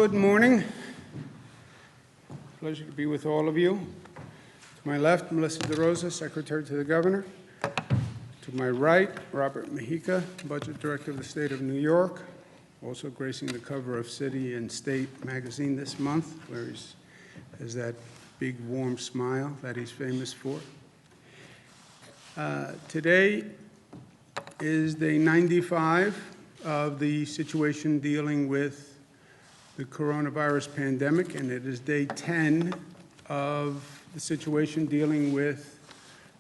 Good morning. Pleasure to be with all of you. To my left, Melissa DeRosa, Secretary to the Governor. To my right, Robert Mujica, Budget Director of the State of New York, also gracing the cover of City and State magazine this month, where he has that big, warm smile that he's famous for. Today is day 95 of the situation dealing with the coronavirus pandemic, and it is day 10 of the situation dealing with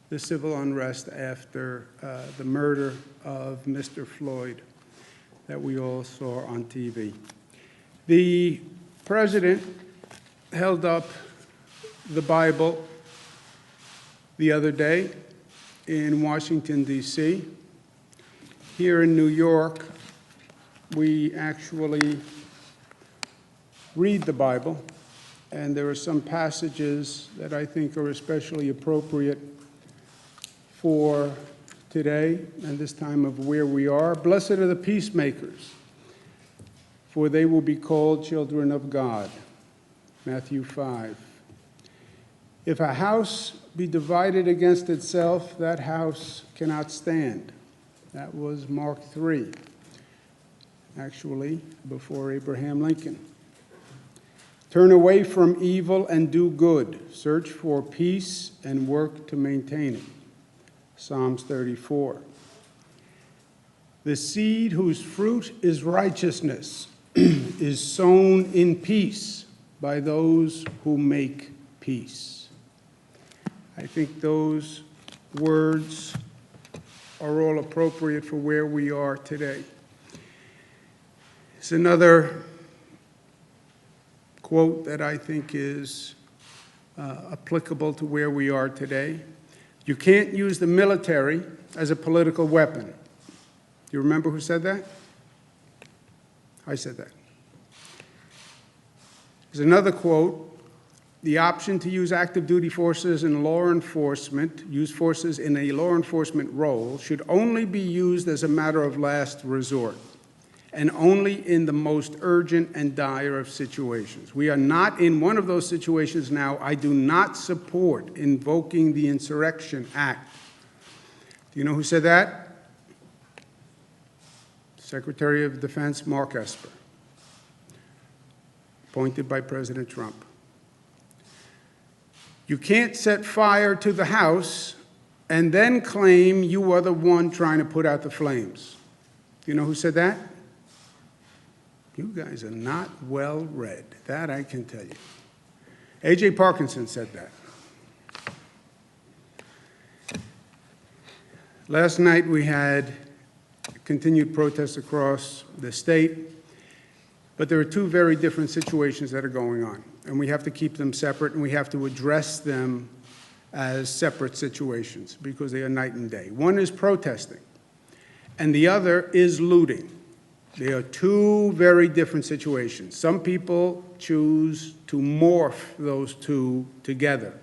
the civil unrest after the murder of Mr. Floyd that we all saw on TV. The president held up the Bible the other day in Washington, D.C. Here in New York, we actually read the Bible, and there are some passages that I think are especially appropriate for today and this time of where we are. Blessed are the peacemakers, for they will be called children of God. Matthew 5. If a house be divided against itself, that house cannot stand. That was Mark 3, actually before Abraham Lincoln. Turn away from evil and do good. Search for peace and work to maintain it. Psalms 34. The seed whose fruit is righteousness is sown in peace by those who make peace. I think those words are all appropriate for where we are today. It's another quote that I think is applicable to where we are today. You can't use the military as a political weapon. Do you remember who said that? I said that. There's another quote. The option to use active duty forces in law enforcement, use forces in a law enforcement role, should only be used as a matter of last resort, and only in the most urgent and dire of situations. We are not in one of those situations now. I do not support invoking the Insurrection Act. Do you know who said that? Secretary of Defense Mark Esper, appointed by President Trump. You can't set fire to the house and then claim you are the one trying to put out the flames. Do you know who said that? You guys are not well read. That I can tell you. A.J. Parkinson said that. Last night we had continued protests across the state, but there are two very different situations that are going on, and we have to keep them separate, and we have to address them as separate situations because they are night and day. One is protesting, and the other is looting. They are two very different situations. Some people choose to morph those two together.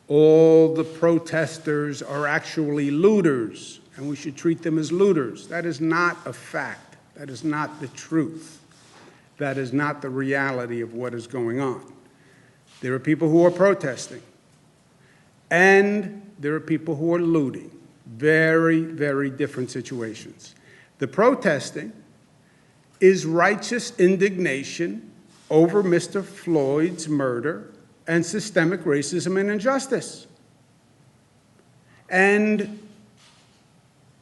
All the protesters are actually looters, and we should treat them as looters. That is not a fact. That is not the truth. That is not the reality of what is going on. There are people who are protesting, and there are people who are looting. Very, very different situations. The protesting is righteous indignation over Mr. Floyd's murder and systemic racism and injustice. And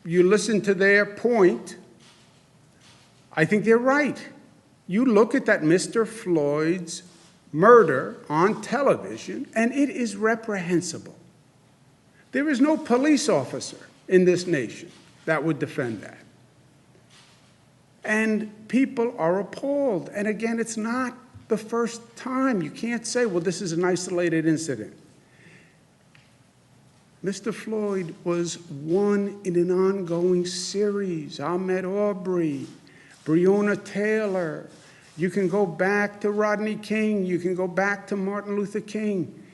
you listen to their point, I think they're right. You look at that Mr. Floyd's murder on television, and it is reprehensible. There is no police officer in this nation that would defend that. And people are appalled. And again, it's not the first time. You can't say, well, this is an isolated incident. Mr. Floyd was one in an ongoing series. Ahmaud Arbery, Breonna Taylor. You can go back to Rodney King. You can go back to Martin Luther King.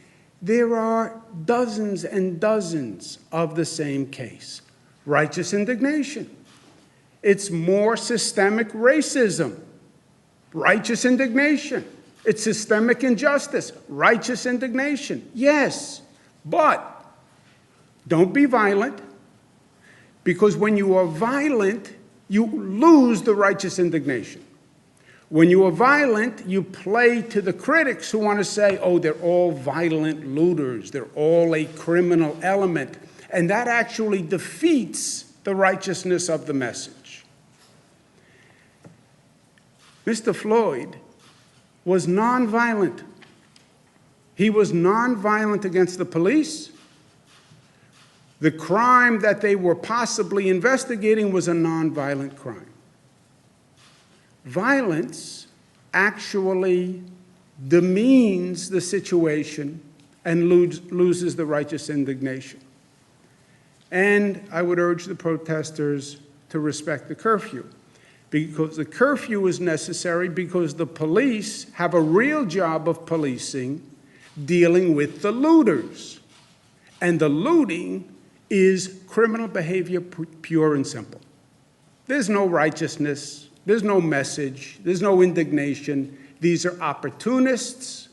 There are dozens and dozens of the same case. Righteous indignation. It's more systemic racism. Righteous indignation. It's systemic injustice. Righteous indignation. Yes, but don't be violent, because when you are violent, you lose the righteous indignation. When you are violent, you play to the critics who want to say, oh, they're all violent looters. They're all a criminal element. And that actually defeats the righteousness of the message. Mr. Floyd was nonviolent. He was nonviolent against the police. The crime that they were possibly investigating was a nonviolent crime. Violence actually demeans the situation and loses the righteous indignation. And I would urge the protesters to respect the curfew, because the curfew is necessary because the police have a real job of policing, dealing with the looters. And the looting is criminal behavior, pure and simple. There's no righteousness, there's no message, there's no indignation. These are opportunists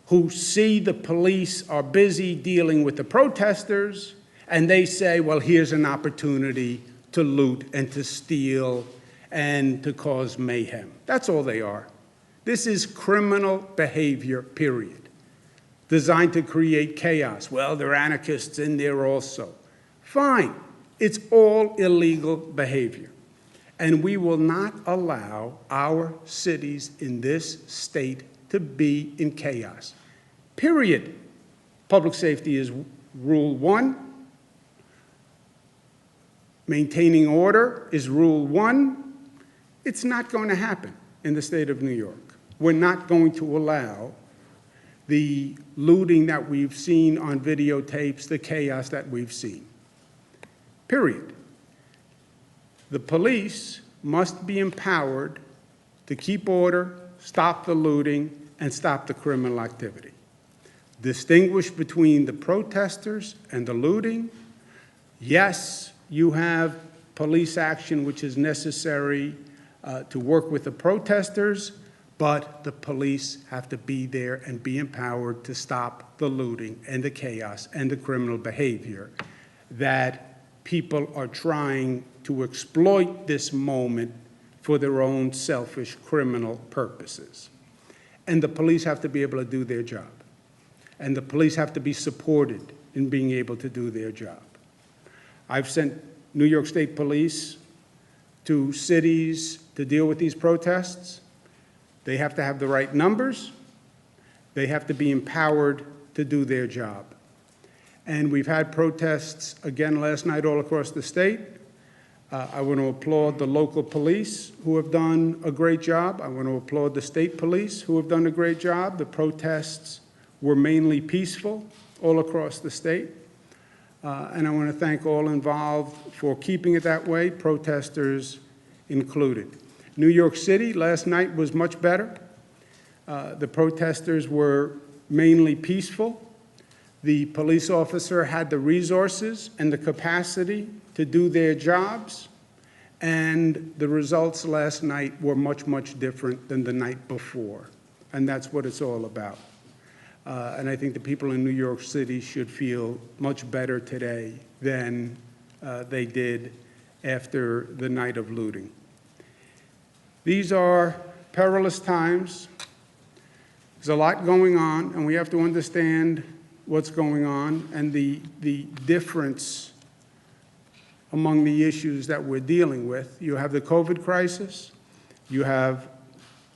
who see the police are busy dealing with the protesters, and they say, well, here's an opportunity to loot and to steal and to cause mayhem. That's all they are. This is criminal behavior, period, designed to create chaos. Well, there are anarchists in there also. Fine. It's all illegal behavior. And we will not allow our cities in this state to be in chaos. Period. Public safety is rule 1. Maintaining order is rule 1. It's not going to happen in the state of New York. We're not going to allow the looting that we've seen on videotapes, the chaos that we've seen. Period. The police must be empowered to keep order, stop the looting, and stop the criminal activity. Distinguish between the protesters and the looting. Yes, you have police action which is necessary to work with the protesters, but the police have to be there and be empowered to stop the looting and the chaos and the criminal behavior that people are trying to exploit this moment for their own selfish criminal purposes. And the police have to be able to do their job. And the police have to be supported in being able to do their job. I've sent New York State Police to cities to deal with these protests. They have to have the right numbers. They have to be empowered to do their job. And we've had protests again last night all across the state. I want to applaud the local police who have done a great job. I want to applaud the state police who have done a great job. The protests were mainly peaceful all across the state. And I want to thank all involved for keeping it that way, protesters included. New York City last night was much better. The protesters were mainly peaceful. The police officer had the resources and the capacity to do their jobs, and the results last night were much, much different than the night before, and that's what it's all about. And I think the people in New York City should feel much better today than they did after the night of looting. These are perilous times. There's a lot going on, and we have to understand what's going on and the difference among the issues that we're dealing with. You have the COVID crisis. You have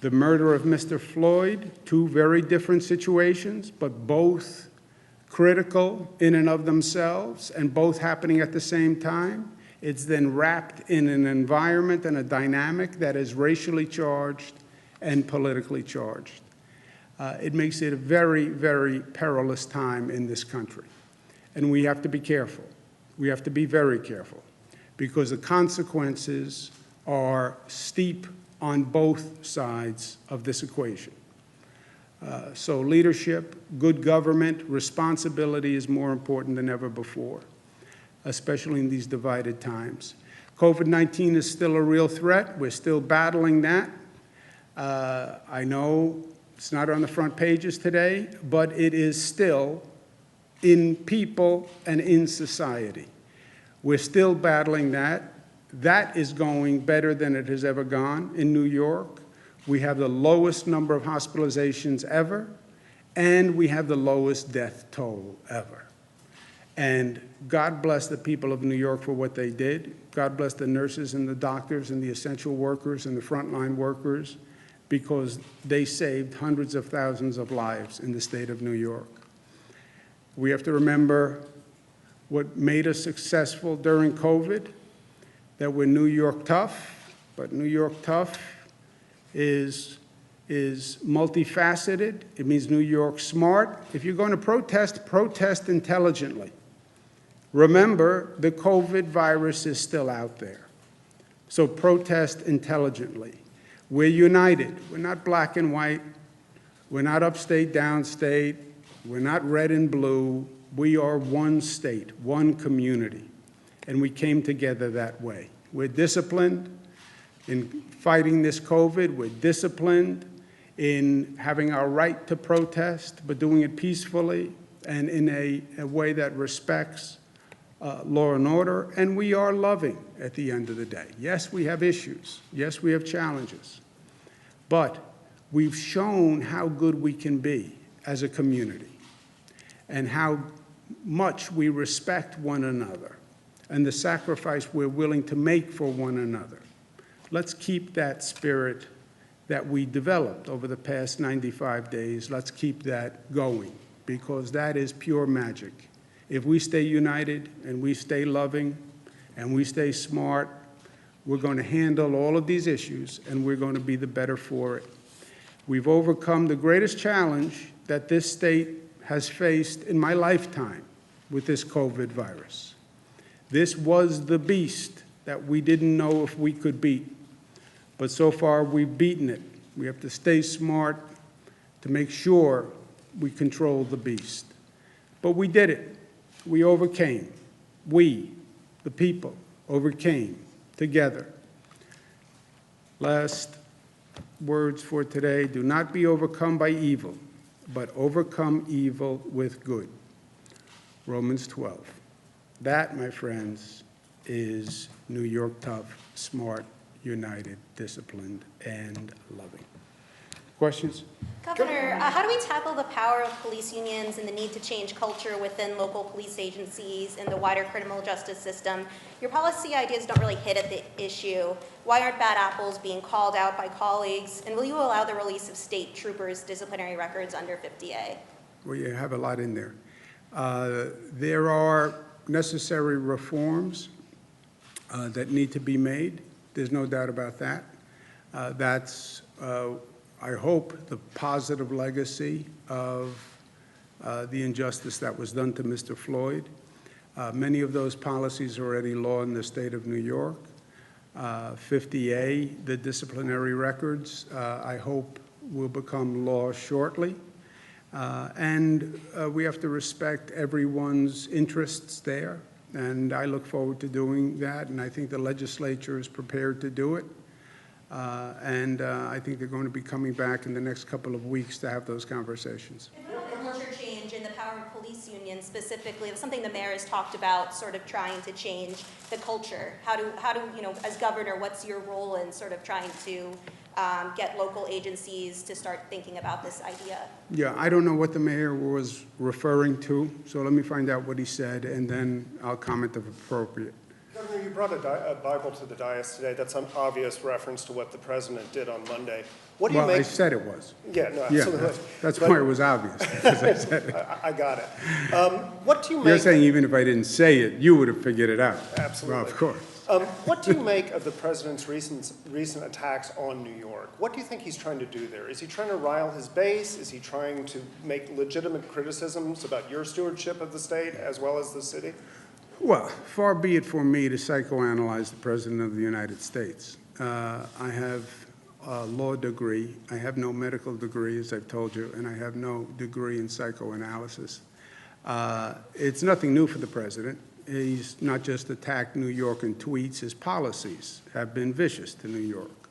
the murder of Mr. Floyd, two very different situations, but both critical in and of themselves and both happening at the same time. It's then wrapped in an environment and a dynamic that is racially charged and politically charged. It makes it a very, very perilous time in this country. And we have to be careful. We have to be very careful because the consequences are steep on both sides of this equation. So leadership, good government, responsibility is more important than ever before, especially in these divided times. COVID-19 is still a real threat. We're still battling that. I know it's not on the front pages today, but it is still in people and in society. We're still battling that. That is going better than it has ever gone in New York. We have the lowest number of hospitalizations ever, and we have the lowest death toll ever. And God bless the people of New York for what they did. God bless the nurses and the doctors and the essential workers and the frontline workers, because they saved hundreds of thousands of lives in the state of New York. We have to remember what made us successful during COVID, that we're New York tough, but New York tough is multifaceted. It means New York smart. If you're going to protest, protest intelligently. Remember, the COVID virus is still out there. So protest intelligently. We're united. We're not black and white. We're not upstate, downstate. We're not red and blue. We are one state, one community. And we came together that way. We're disciplined in fighting this COVID. We're disciplined in having our right to protest, but doing it peacefully and in a way that respects law and order. And we are loving at the end of the day. Yes, we have issues. Yes, we have challenges. But we've shown how good we can be as a community and how much we respect one another and the sacrifice we're willing to make for one another. Let's keep that spirit that we developed over the past 95 days. Let's keep that going, because that is pure magic. If we stay united and we stay loving and we stay smart, we're going to handle all of these issues and we're going to be the better for it. We've overcome the greatest challenge that this state has faced in my lifetime with this COVID virus. This was the beast that we didn't know if we could beat. But so far, we've beaten it. We have to stay smart to make sure we control the beast. But we did it. We overcame. We, the people, overcame together. Last words for today: do not be overcome by evil, but overcome evil with good. Romans 12. That, my friends, is New York tough, smart, united, disciplined, and loving. Questions? Governor, how do we tackle the power of police unions and the need to change culture within local police agencies and the wider criminal justice system? Your policy ideas don't really hit at the issue. Why aren't bad apples being called out by colleagues? And will you allow the release of state troopers' disciplinary records under 50A? Well, you have a lot in there. There are necessary reforms that need to be made. There's no doubt about that. That's, I hope, the positive legacy of the injustice that was done to Mr. Floyd. Many of those policies are already law in the state of New York. 50A, the disciplinary records, I hope will become law shortly. And we have to respect everyone's interests there. And I look forward to doing that. And I think the legislature is prepared to do it. And I think they're going to be coming back in the next couple of weeks to have those conversations. And what about the culture change in the power of police unions specifically? It's something the mayor has talked about, sort of trying to change the culture. How do you know, as governor, what's your role in sort of trying to get local agencies to start thinking about this idea? Yeah, I don't know what the mayor was referring to, so let me find out what he said, and then I'll comment if appropriate. Governor, you brought a Bible to the dais today. That's an obvious reference to what the president did on Monday. What do you make? I said it was. Yeah, no, absolutely. Yeah, that's why it was obvious, because I said it. I got it. What do you make? You're saying even if I didn't say it, you would have figured it out. Absolutely. Well, of course. What do you make of the president's recent attacks on New York? What do you think he's trying to do there? Is he trying to rile his base? Is he trying to make legitimate criticisms about your stewardship of the state as well as the city? Well, far be it for me to psychoanalyze the President of the United States. I have a law degree. I have no medical degree, as I've told you, and I have no degree in psychoanalysis. It's nothing new for the President. He's not just attacked New York in tweets. His policies have been vicious to New York.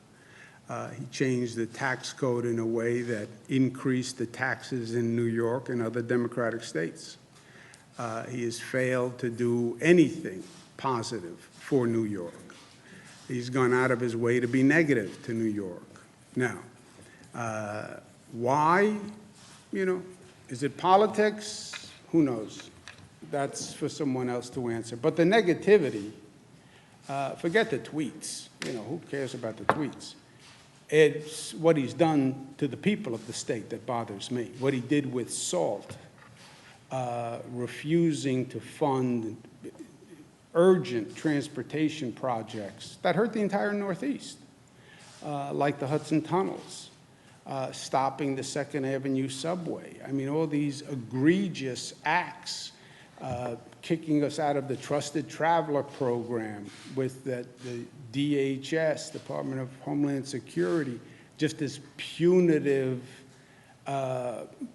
He changed the tax code in a way that increased the taxes in New York and other Democratic states. He has failed to do anything positive for New York. He's gone out of his way to be negative to New York. Now, why? You know, is it politics? Who knows? That's for someone else to answer. But the negativity, forget the tweets. You know, who cares about the tweets? It's what he's done to the people of the state that bothers me. What he did with SALT, refusing to fund urgent transportation projects that hurt the entire Northeast, like the Hudson Tunnels, stopping the 2nd Avenue subway. I mean, all these egregious acts, kicking us out of the Trusted Traveler program with the DHS, Department of Homeland Security, just this punitive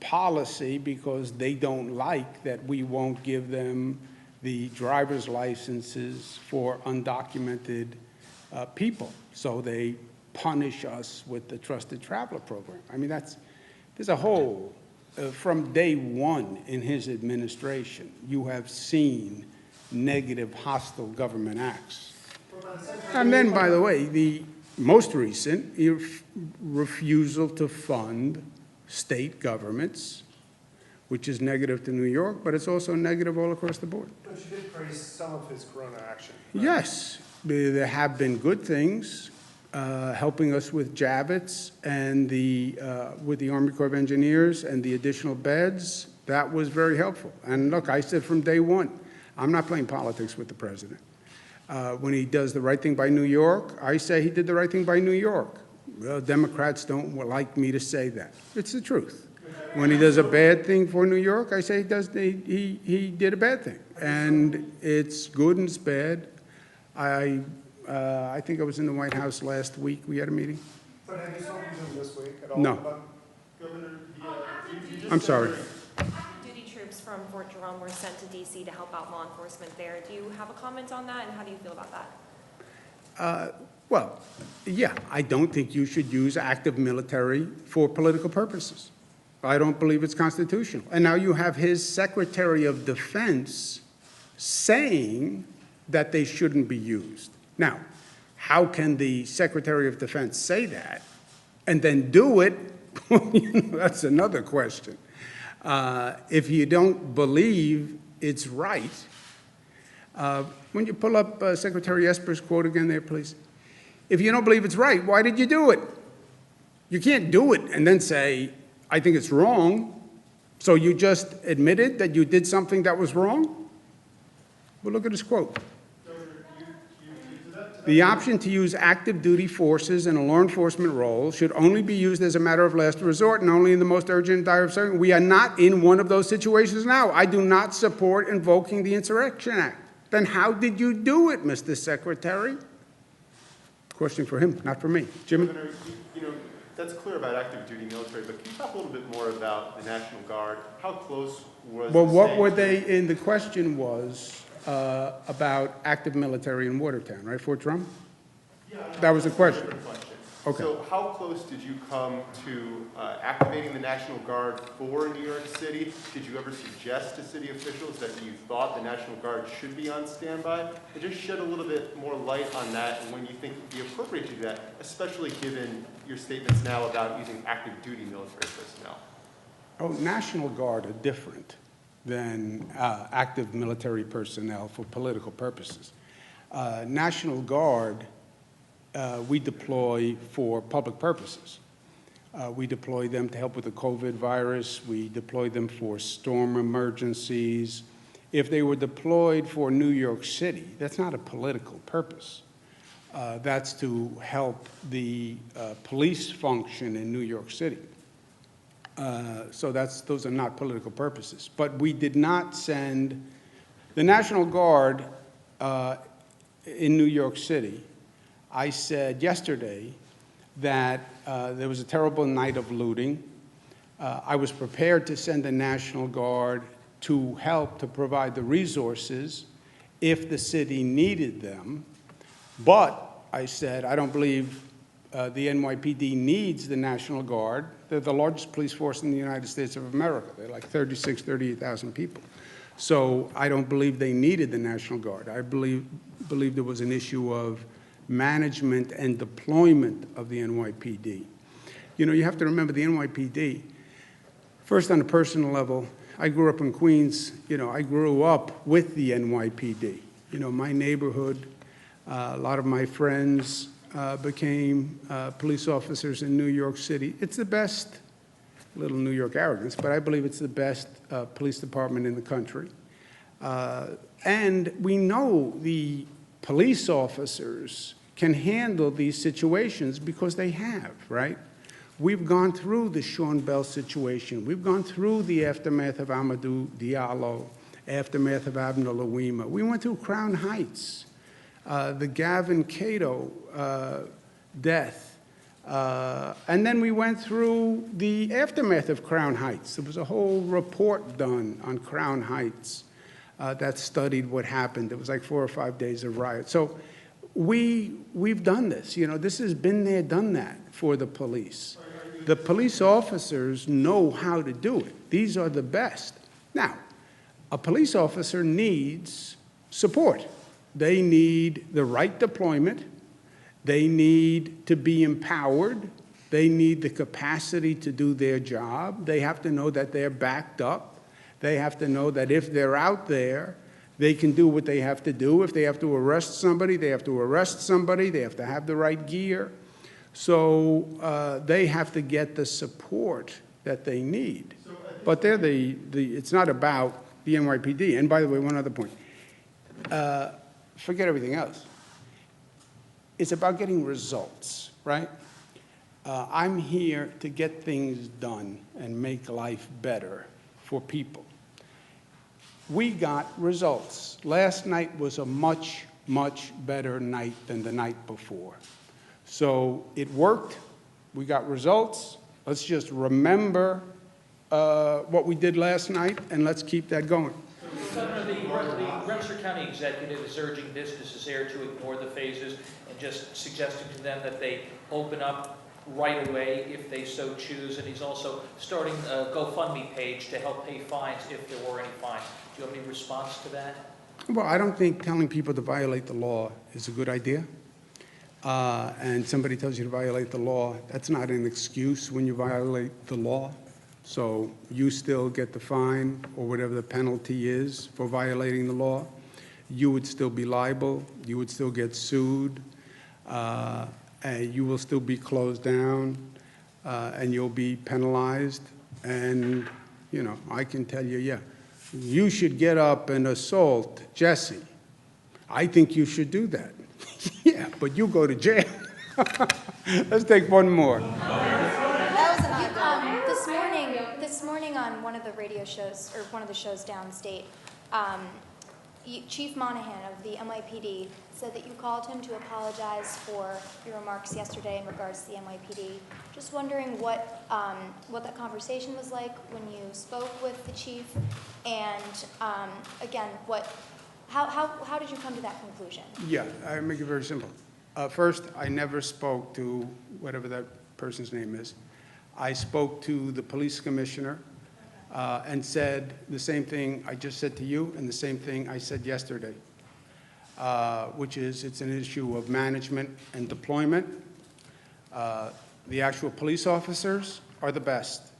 policy because they don't like that we won't give them the driver's licenses for undocumented people. So they punish us with the Trusted Traveler program. I mean, there's a whole, from day one in his administration, you have seen negative, hostile government acts. And then, by the way, the most recent refusal to fund state governments, which is negative to New York, but it's also negative all across the board. But you did praise some of his Corona action. Right? Yes, there have been good things, helping us with Javits and with the Army Corps of Engineers and the additional beds. That was very helpful. And look, I said from day one, I'm not playing politics with the president. When he does the right thing by New York, I say he did the right thing by New York. Well, Democrats don't like me to say that. It's the truth. When he does a bad thing for New York, I say he did a bad thing. And it's good and it's bad. I think I was in the White House last week. We had a meeting. But have you spoken to him this week at all? No. Governor, I'm sorry. Duty troops from Fort Jerome were sent to D.C. to help out law enforcement there. Do you have a comment on that, and how do you feel about that? Well, yeah, I don't think you should use active military for political purposes. I don't believe it's constitutional. And now you have his Secretary of Defense saying that they shouldn't be used. Now, how can the Secretary of Defense say that and then do it? That's another question. If you don't believe it's right, when you pull up Secretary Esper's quote again there, please. If you don't believe it's right, why did you do it? You can't do it and then say, I think it's wrong. So you just admitted that you did something that was wrong? Well, look at his quote. The option to use active duty forces in a law enforcement role should only be used as a matter of last resort and only in the most urgent and dire circumstances. We are not in one of those situations now. I do not support invoking the Insurrection Act. Then how did you do it, Mr. Secretary? Question for him, not for me. Jimmy? Governor, you know, that's clear about active duty military, but can you talk a little bit more about the National Guard? How close was Well, the what state were to- they, in the question was about active military in Watertown, right, Fort Drum? Yeah, That was the question. Different question. Okay. So how close did you come to activating the National Guard for New York City? Did you ever suggest to city officials that you thought the National Guard should be on standby? And just shed a little bit more light on that and when you think it would be appropriate to do that, especially given your statements now about using active duty military personnel. Oh, National Guard are different than active military personnel for political purposes. National Guard, we deploy for public purposes. We deploy them to help with the COVID virus. We deploy them for storm emergencies. If they were deployed for New York City, that's not a political purpose. That's to help the police function in New York City. So those are not political purposes. But we did not send the National Guard in New York City. I said yesterday that there was a terrible night of looting. I was prepared to send the National Guard to help to provide the resources if the city needed them. But I said, I don't believe The NYPD needs the National Guard. They're the largest police force in the United States of America. They're like 38,000 people. So I don't believe they needed the National Guard. I believe there was an issue of management and deployment of the NYPD. You know, you have to remember the NYPD, first on a personal level, I grew up in Queens. You know, I grew up with the NYPD. You know, my neighborhood, a lot of my friends became police officers in New York City. It's the best, a little New York arrogance, but I believe it's the best police department in the country. And we know the police officers can handle these situations because they have, right? We've gone through the Sean Bell situation. We've gone through the aftermath of Amadou Diallo, aftermath of Abner Louima. We went through Crown Heights, the Gavin Cato death. And then we went through the aftermath of Crown Heights. There was a whole report done on Crown Heights that studied what happened. It was like 4 or 5 days of riot. So we've done this. You know, this has been there, done that for the police. The police officers know how to do it. These are the best. Now, a police officer needs support. They need the right deployment. They need to be empowered. They need the capacity to do their job. They have to know that they're backed up. They have to know that if they're out there, they can do what they have to do. If they have to arrest somebody, they have to arrest somebody. They have to have the right gear. So they have to get the support that they need. But they're it's not about the NYPD. And by the way, one other point. Forget everything else. It's about getting results, right? I'm here to get things done and make life better for people. We got results. Last night was a much, much better night than the night before. So it worked. We got results. Let's just remember what we did last night, and let's keep that going. Governor, the Rensselaer County executive is urging businesses there to ignore the phases and just suggesting to them that they open up right away if they so choose. And he's also starting a GoFundMe page to help pay fines if there were any fines. Do you have any response to that? Well, I don't think telling people to violate the law is a good idea. And somebody tells you to violate the law, that's not an excuse when you violate the law. So you still get the fine or whatever the penalty is for violating the law. You would still be liable. You would still get sued. And you will still be closed down. And you'll be penalized. And, you know, I can tell you, yeah, you should get up and assault Jesse. I think you should do that. Yeah, but you go to jail. Let's take one more. This morning on one of the radio shows, or one of the shows downstate, Chief Monahan of the NYPD said that you called him to apologize for your remarks yesterday in regards to the NYPD. Just wondering what that conversation was like when you spoke with the chief, and again, how did you come to that conclusion? Yeah, I make it very simple. First, I never spoke to whatever that person's name is. I spoke to the police commissioner and said the same thing I just said to you and the same thing I said yesterday, which is it's an issue of management and deployment. The actual police officers are the best.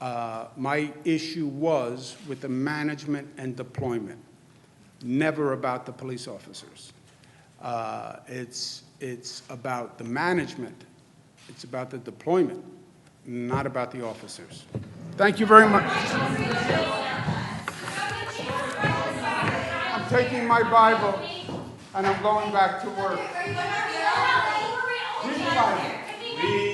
My issue was with the management and deployment, never about the police officers. It's about the management. It's about the deployment, not about the officers. Thank you very much. I'm taking my Bible and I'm going back to work. Read the Bible. Read